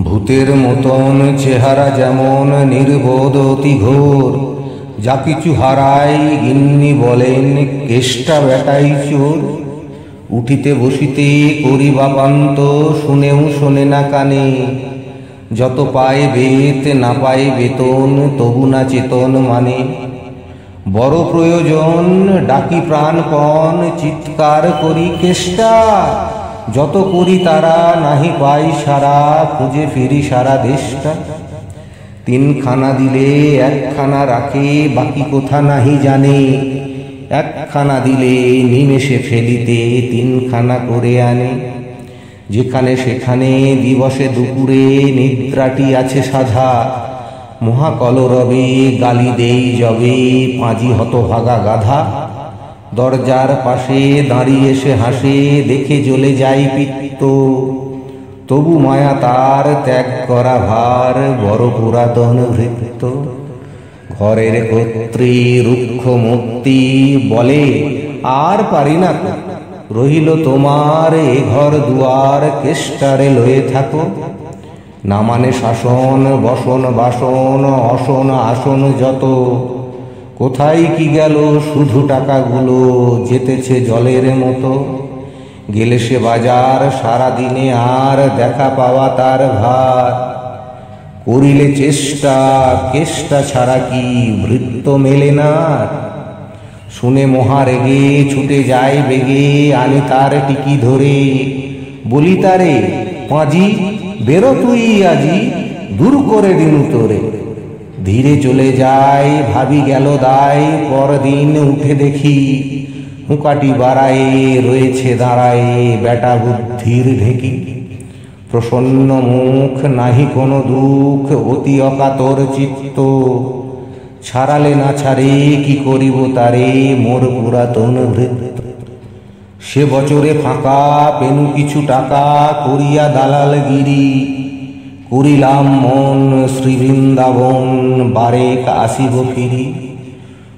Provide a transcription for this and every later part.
ভূতের মতন চেহারা যেমন নির্বোধ অতি ঘোর, যা কিছু হারাই গিন্নি বলেন কেষ্টা বেটাই চোর। উঠিতে বসিতে করি বাপান্ত, শুনেও শোনে না কানে। যত পায় বেত না পায় বেতন, তবু না চেতন মানে। বড় প্রয়োজন ডাকি প্রাণপণ, চিৎকার করি কেষ্টা। যত করি তারা নাহি পাই সারা, খুঁজে ফিরি সারা দেশটা। তিনখানা দিলে একখানা রাখে, বাকি কোথা নাহি জানে। একখানা দিলে নিমেষে ফেলিতে তিনখানা করে আনে। যেখানে সেখানে দিবসে দুপুরে নিদ্রাটি আছে সাধা। মহাকলরবে গালি দেই যবে, পাঁজি হতভাগা গাধা। দরজার পাশে দাঁড়িয়ে সে হাসে, দেখে জ্বলে যায় পিত্ত। তবু মায়া তার ত্যাগ করা ভার, বড় পুরাতন ভৃত্য। ঘরের কর্ত্রী রুক্ষ মূর্তি বলে, আর পারি না তো, রহিল তোমার এ ঘর দুয়ার, কেষ্টারে লয়ে থাকো। না মানে শাসন বসন বাসন, অসন আসন যত। কোথায় কি গেল শুধু টাকাগুলো, যেতেছে জলের মতো। গেলে সে বাজার সারাদিনে আর দেখা পাওয়া তার ভার। করিলে চেষ্টা কেষ্টা ছাড়া কি ভৃত্য মেলে না। শুনে মহারেগে ছুটে যায় বেগে, আনে তার টিকি ধরে। বলি তারে, পাঁজি বেরো তুই আজি, দূর করে দিনু তোরে। ধীরে চলে যায়, ভাবি গেল দায়। পরদিন উঠে দেখি, হুঁকাটি বাড়ায়ে রয়েছে দাঁড়ায়ে বেটা বুদ্ধির ঢেকি। প্রসন্ন মুখ, নাহি কোনো দুঃখ, অতি অকাতর চিত্ত। ছাড়ালে না ছাড়ে কি করিব তারে, মোর পুরাতন ভৃত্য। সে বছরে ফাঁকা পেনু কিছু টাকা, করিয়া দালালগিরি। করিলাম মন শ্রীবৃন্দাবন, বারেক আসিব ফিরি।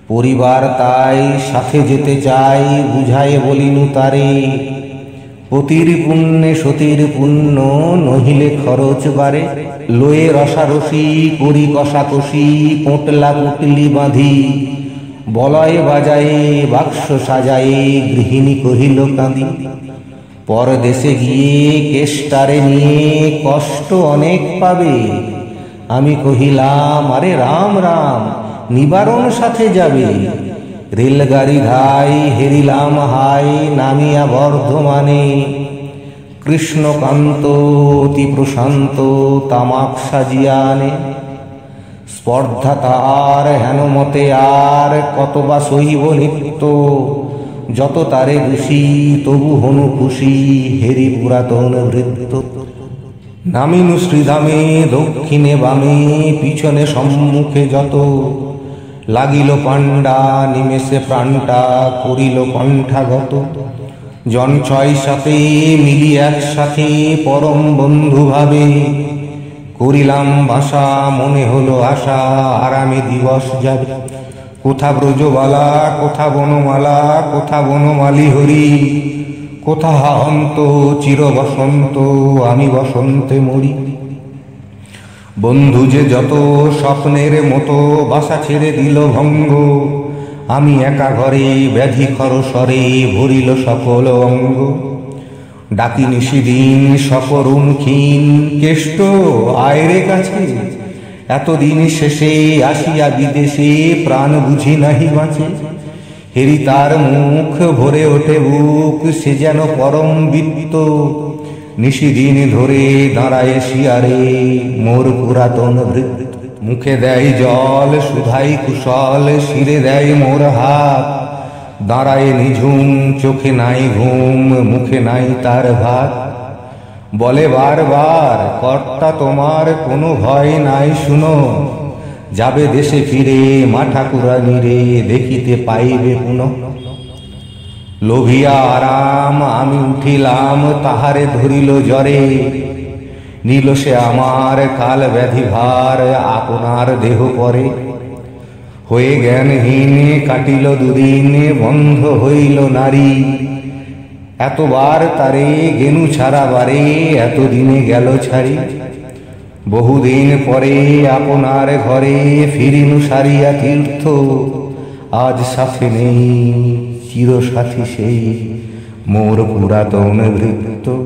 পরিবার তাই সাথে যেতে চাই, বুঝায়ে বলিনু তারে। পতির পুণ্যে সতীর পুণ্য, নহিলে খরচ বাড়ে। লয়ে রসারসি করি কষাকষি, পোটলা পুটলি বাঁধি। বলয় বাজায়ে বাক্স সাজায়ে, গৃহিণী কহিল কাঁদি। পরদেশে গিয়ে কেষ্টারে নিয়ে কষ্ট অনেক পাবে। আমি কহিলাম, আরে রাম রাম, নিবারণ সাথে যাবে। রেলগাড়ি ধাই হেরিলাম হাই, নামিয়া বর্ধমানে। কৃষ্ণকান্ত অতি প্রশান্ত, তামাক সাজিয়া আনে। স্পর্ধা তার হেন মতে আর, কতবা সহিব নিত্য। যত তারে দোষী তবু হনু খুশি, হেরি পুরাতন ভৃত্য। নামিনু শ্রীধামে দক্ষিণে বামে, পিছনে সম্মুখে যত। লাগিল পাণ্ডা নিমেষে প্রাণটা, করিল কণ্ঠাগত। জন ৬-৭ মিলি একসাথে, পরম বন্ধু ভাবে। করিলাম বাসা মনে হলো আশা, আরামে দিবস যাবে। কোথা ব্রজবালা কোথা বনমালা, কোথা বনমালী হরি। কোথা হাহন্ত চির বসন্ত, আমি বসন্তে মরি। বন্ধু যে যত স্বপ্নের মতো, বাসা ছেড়ে দিল ভঙ্গ। আমি একা ঘরে ব্যাধি খরস্বরে, ভরিল সকল অঙ্গ। ডাকি নিশিদিন সকরুণ ক্ষীণ, কেষ্ট আয়রে কাছে। এতদিন শেষে আসিয়া বিদেশে, প্রাণ বুঝি নাহি বাঁচে। হেরি তার মুখ ভরে ওঠে বুক, সে যেন পরম বৃত্ত। নিশিদিন ধরে দাঁড়ায় শিয়ারে, মোর পুরাতন ভৃত্য। মুখে দেয় জল সুধাই কুশল, শিরে দেয় মোর হাত। দাঁড়ায় নিঝুম, চোখে নাই ঘুম, মুখে নাই তার ভাত। বলে বারবার, কর্তা তোমার কোনো ভয় নাই শুনো। যাবে দেশে ফিরে মা ঠাকুরা নিরে, দেখিতে পাইবে পুনঃ। লোভিয়া আরাম আমি উঠিলাম, তাহারে ধরিল জ্বরে। নিল সে আমার কাল ব্যাধি ভার, আপনার দেহ পরে। হয়ে জ্ঞানহীন কাটিল দুদিন, বন্ধ হইল নারী। এতবার তারে গেনু ছাড়া বারে, এতদিনে গেল ছাড়ি। বহুদিন পরে আপনার ঘরে ফিরিনু সারিয়া তীর্থ, আজ সাথে নেই চিরসাথী সেই মোর পুরাতন ভৃত্য।